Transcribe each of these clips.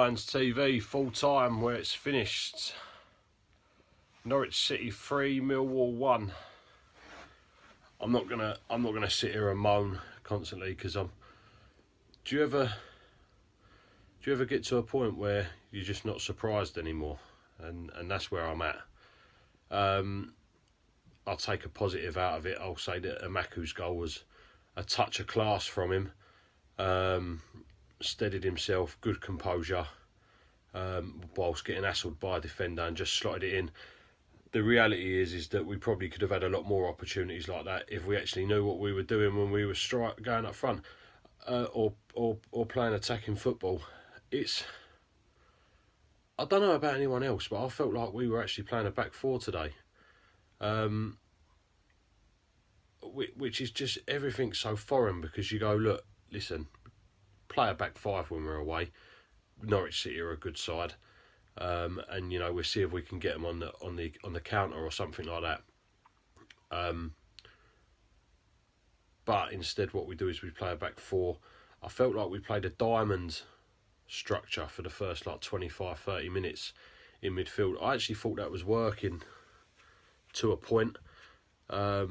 Lions TV full time where it's finished. Norwich City 3, Millwall 1. I'm not gonna sit here and moan constantly because do you ever get to a point where you're just not surprised anymore? And that's where I'm at. I'll take a positive out of it. I'll say that Amaku's goal was a touch of class from him. Steadied himself, good composure, whilst getting hassled by a defender and just slotted it in. The reality is that we probably could have had a lot more opportunities like that if we actually knew what we were doing when we were going up front, or playing attacking football. I don't know about anyone else, but I felt like we were actually playing a back four today, which is just everything so foreign, because you go, look, listen, play a back five when we're away. Norwich City are a good side, and we'll see if we can get them on the counter or something like that. But instead, what we do is we play a back four. I felt like we played a diamond structure for the first 25-30 minutes in midfield. I actually thought that was working to a point. I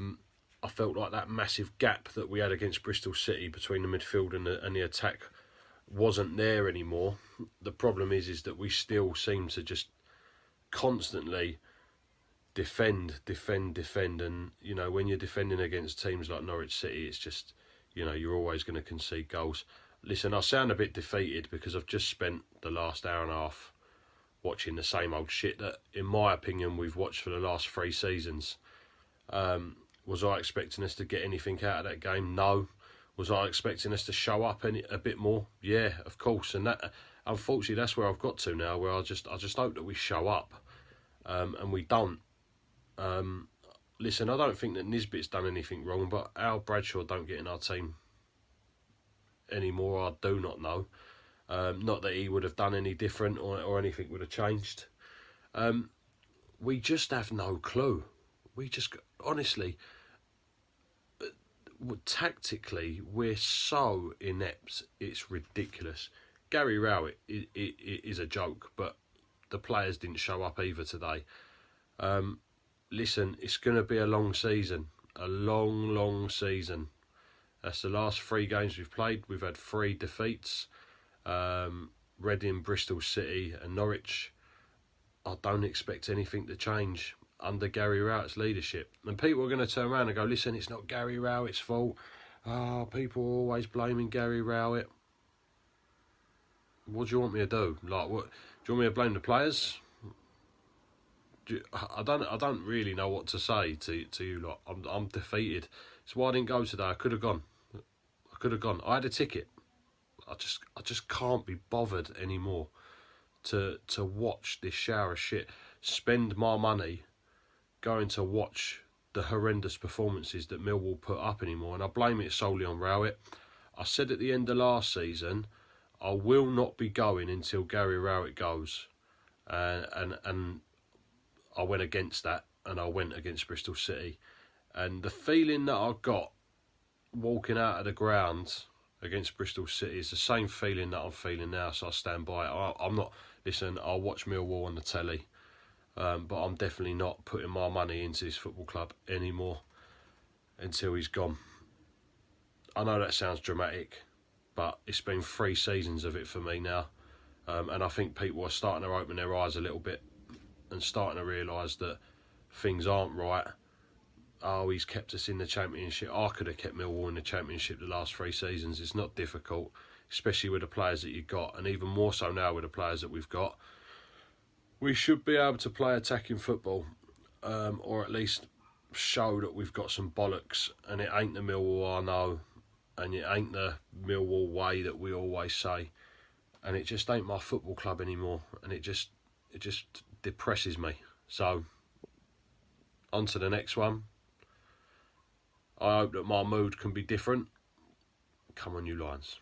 felt like that massive gap that we had against Bristol City between the midfield and the attack wasn't there anymore. The problem is that we still seem to just constantly defend, and when you're defending against teams like Norwich City, it's just you're always going to concede goals. Listen, I sound a bit defeated because I've just spent the last hour and a half watching the same old shit that, in my opinion, we've watched for the last 3 seasons. Was I expecting us to get anything out of that game? No. Was I expecting us to show up a bit more? Yeah, of course. And that, unfortunately, that's where I've got to now, where I just hope that we show up, and we don't. Listen, I don't think that Nisbet's done anything wrong, but Al Bradshaw don't get in our team anymore. I do not know. Not that he would have done any different or anything would have changed. We just have no clue. We just, honestly, tactically, we're so inept, it's ridiculous. Gary Rowett is a joke, but the players didn't show up either today. Listen, it's going to be a long season, a long season. That's the last 3 games we've played. We've had 3 defeats, Reading, Bristol City and Norwich. I don't expect anything to change under Gary Rowett's leadership. And people are going to turn around and go, listen, it's not Gary Rowett's fault. People are always blaming Gary Rowett. What do you want me to do? What? Do you want me to blame the players? I don't really know what to say to you lot. I'm defeated. It's why I didn't go today. I could have gone. I had a ticket. I just can't be bothered anymore to watch this shower of shit. Spend my money going to watch the horrendous performances that Millwall put up anymore, and I blame it solely on Rowett. I said at the end of last season, I will not be going until Gary Rowett goes, and I went against that, and I went against Bristol City, and the feeling that I got walking out of the ground against Bristol City is the same feeling that I'm feeling now, so I stand by it. I'm not, listen, I'll watch Millwall on the telly, but I'm definitely not putting my money into this football club anymore until he's gone. I know that sounds dramatic, but it's been 3 seasons of it for me now, and I think people are starting to open their eyes a little bit and starting to realise that things aren't right. Oh, he's kept us in the Championship. I could have kept Millwall in the Championship the last 3 seasons. It's not difficult, especially with the players that you've got, and even more so now with the players that we've got. We should be able to play attacking football, or at least show that we've got some bollocks, and it ain't the Millwall I know, and it ain't the Millwall way that we always say, and it just ain't my football club anymore, and it just depresses me. So, on to the next one. I hope that my mood can be different. Come on, you Lions.